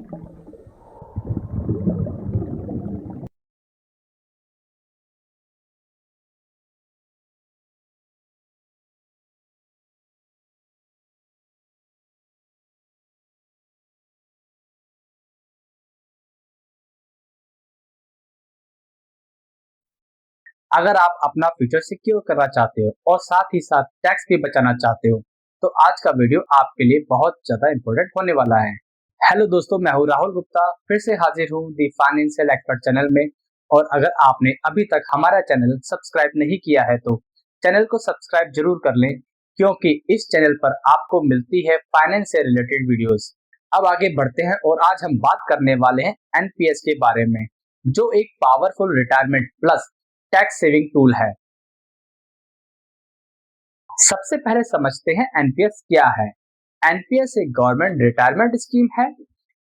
अगर आप अपना फ्यूचर सिक्योर करना चाहते हो और साथ ही साथ टैक्स भी बचाना चाहते हो, तो आज का वीडियो आपके लिए बहुत ज्यादा इंपॉर्टेंट होने वाला है। हेलो दोस्तों, मैं हूं राहुल गुप्ता, फिर से हाजिर हूं दी फाइनेंशियल एक्सपर्ट चैनल में। और अगर आपने अभी तक हमारा चैनल सब्सक्राइब नहीं किया है तो चैनल को सब्सक्राइब जरूर कर लें, क्योंकि इस चैनल पर आपको मिलती है फाइनेंस से रिलेटेड वीडियोस। अब आगे बढ़ते हैं और आज हम बात करने वाले हैं एनपीएस के बारे में, जो एक powerful retirement plus tax saving tool है। सबसे पहले समझते हैं एनपीएस क्या है। एनपीएस एक गवर्नमेंट रिटायरमेंट स्कीम है,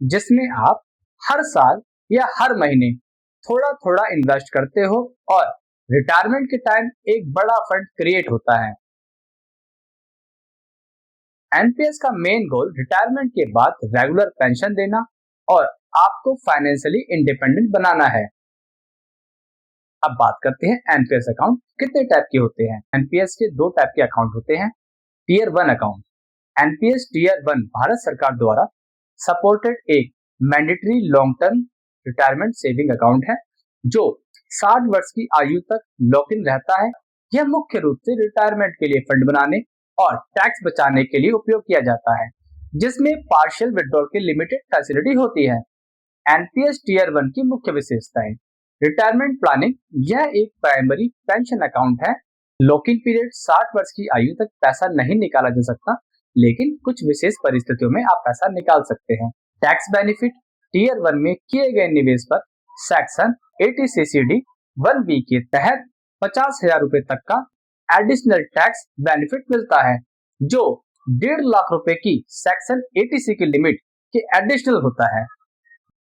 जिसमें आप हर साल या हर महीने थोड़ा थोड़ा इन्वेस्ट करते हो और रिटायरमेंट के टाइम एक बड़ा फंड क्रिएट होता है। एनपीएस का मेन गोल रिटायरमेंट के बाद रेगुलर पेंशन देना और आपको फाइनेंशियली इंडिपेंडेंट बनाना है। अब बात करते हैं एनपीएस अकाउंट कितने टाइप के होते हैं। एनपीएस के दो टाइप के अकाउंट होते हैं। Tier one account. NPS tier one Bharat सरकार द्वारा सपोर्टेड एक mandatory long term retirement saving account है, जो 60 वर्ष की आयु तक लॉक इन रहता है। यह मुख्य रूप से रिटायरमेंट के लिए फंड बनाने और टैक्स बचाने के लिए उपयोग किया जाता है, जिसमें पार्शियल विड्रॉल की लिमिटेड फैसिलिटी होती है। एनपीएस टीयर वन की मुख्य विशेषताएं। Retirement planning. यह एक प्राइमरी पेंशन अकाउंट है। लॉकिंग पीरियड 60 वर्ष की आयु तक पैसा नहीं निकाला जा सकता, लेकिन कुछ विशेष परिस्थितियों में आप पैसा निकाल सकते हैं। Tax benefit. टीयर वन में किए गए निवेश पर सेक्शन 80 1 बी के तहत 50,000 रुपए तक का एडिशनल टैक्स बेनिफिट मिलता है, जो 1.5 लाख रुपए की सेक्शन 80 की लिमिट के एडिशनल होता है।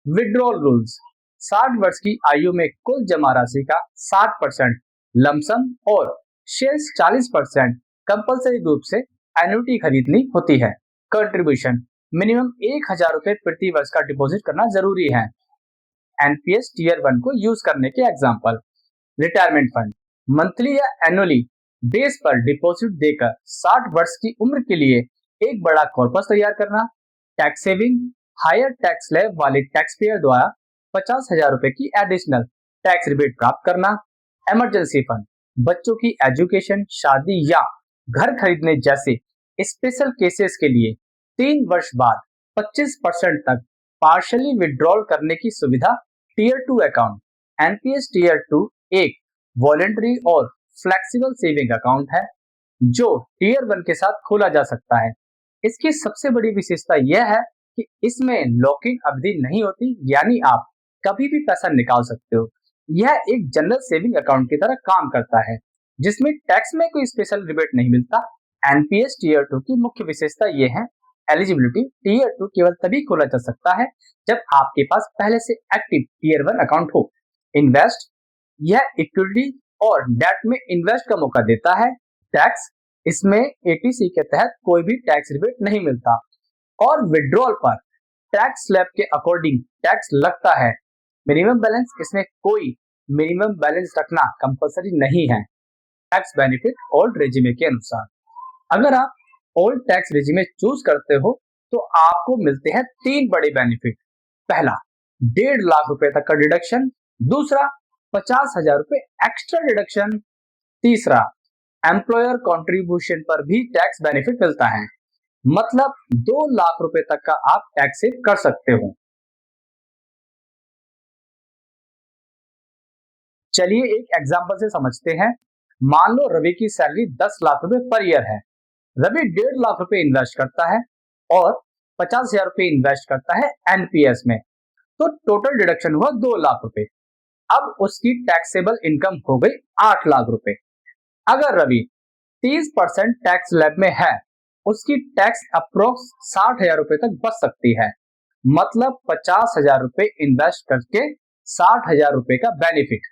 Withdrawal rules. 60 वर्ष की आयु में कुल जमा राशि का 60% लमसम और शेष 40% कंपलसरी रूप से एन्युटी खरीदनी होती है। कंट्रीब्यूशन। मिनिमम 1,000 रुपए प्रति वर्ष का डिपॉजिट करना जरूरी है। एनपीएस टीयर वन को यूज करने के एग्जाम्पल। Retirement fund. मंथली या एनुअली बेस पर डिपॉजिट देकर 60 वर्ष की उम्र के लिए एक बड़ा कॉर्पस तैयार करना। Tax saving. Higher tax slab वाले टैक्स पेयर द्वारा 50,000 रुपए की एडिशनल टैक्स रिबेट प्राप्त करना। Emergency fund. बच्चों की एजुकेशन, शादी या घर खरीदने जैसे स्पेशल केसेस के लिए 3 वर्ष बाद 25% तक पार्शली विड्रॉल करने की सुविधा। Tier two account. NPS tier two एक वॉलेंटरी और फ्लेक्सिबल सेविंग अकाउंट है, जो टीयर वन के साथ खोला जा सकता है। इसकी सबसे बड़ी विशेषता यह है कि इसमें लॉक इन अवधि नहीं होती, यानी आप कभी भी पैसा निकाल सकते हो। यह एक जनरल सेविंग अकाउंट की तरह काम करता है, जिसमें टैक्स में कोई स्पेशल रिबेट नहीं मिलता। एनपीएस टीयर टू की मुख्य विशेषता यह है। एलिजिबिलिटी। टीयर टू केवल तभी खोला जा सकता है जब आपके पास पहले से एक्टिव टीयर वन अकाउंट हो। इन्वेस्ट। यह इक्विटी और डेट में इन्वेस्ट का मौका देता है। टैक्स। इसमें एटीसी के तहत कोई भी टैक्स रिबेट नहीं मिलता। और विड्रॉल पर टैक्स स्लैब के अकॉर्डिंग टैक्स लगता है। Minimum balance. इसमें कोई मिनिमम बैलेंस रखना कंपलसरी नहीं है। टैक्स बेनिफिट ओल्ड रेजिमे के अनुसार। अगर आप ओल्ड टैक्स रेजिमे चूज करते हो तो आपको मिलते हैं 3 बड़े बेनिफिट। पहला, 1.5 लाख रुपए तक का डिडक्शन। दूसरा, 50,000 रुपए एक्स्ट्रा डिडक्शन। तीसरा, एम्प्लॉयर कॉन्ट्रीब्यूशन पर भी टैक्स बेनिफिट मिलता है। मतलब 2 लाख रुपए तक का आप टैक्स सेव कर सकते हो। चलिए एक एग्जांपल से समझते हैं। मान लो रवि की सैलरी 10 लाख रुपए पर ईयर है। रवि 1.5 लाख रुपए इन्वेस्ट करता है और 50,000 रुपए इन्वेस्ट करता है एनपीएस में, तो टोटल डिडक्शन हुआ 2 लाख रुपए। अब उसकी टैक्सेबल इनकम हो गई 8 लाख रुपए। अगर रवि 30% टैक्स स्लैब में है, उसकी टैक्स अप्रोक्स 60,000 रुपए तक बच सकती है। मतलब 50,000 रुपए इन्वेस्ट करके 60,000 रुपए का बेनिफिट।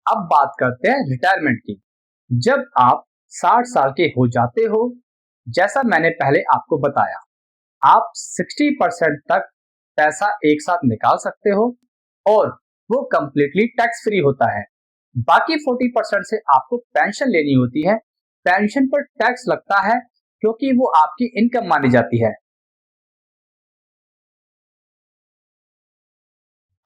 अब बात करते हैं रिटायरमेंट की। जब आप 60 साल के हो जाते हो, जैसा मैंने पहले आपको बताया, आप 60% तक पैसा एक साथ निकाल सकते हो और वो कंप्लीटली टैक्स फ्री होता है। बाकी 40% से आपको पेंशन लेनी होती है। पेंशन पर टैक्स लगता है क्योंकि वो आपकी इनकम मानी जाती है।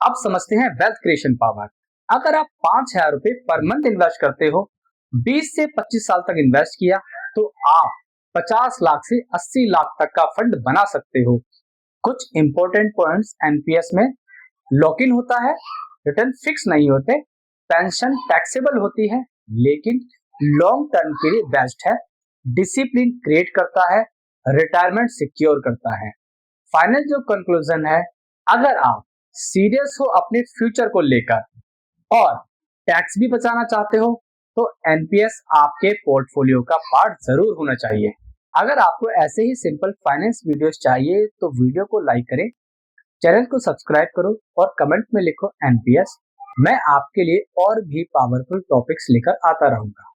अब समझते हैं वेल्थ क्रिएशन पावर। अगर आप 5,000 रुपए पर मंथ इन्वेस्ट करते हो, 20 से 25 साल तक इन्वेस्ट किया, तो आप 50 लाख से 80 लाख तक का फंड बना सकते हो। कुछ इंपॉर्टेंट पॉइंट्स, एनपीएस में लॉक इन होता है, रिटर्न फिक्स नहीं होते, पेंशन टैक्सेबल होती है लेकिन लॉन्ग टर्म के लिए बेस्ट है, डिसिप्लिन क्रिएट करता है, रिटायरमेंट सिक्योर करता है। फाइनल जो कंक्लूजन है, अगर आप सीरियस हो अपने फ्यूचर को लेकर और टैक्स भी बचाना चाहते हो, तो एनपीएस आपके पोर्टफोलियो का पार्ट जरूर होना चाहिए। अगर आपको ऐसे ही सिंपल फाइनेंस वीडियोस चाहिए तो वीडियो को लाइक करें, चैनल को सब्सक्राइब करो और कमेंट में लिखो एनपीएस। मैं आपके लिए और भी पावरफुल टॉपिक्स लेकर आता रहूंगा।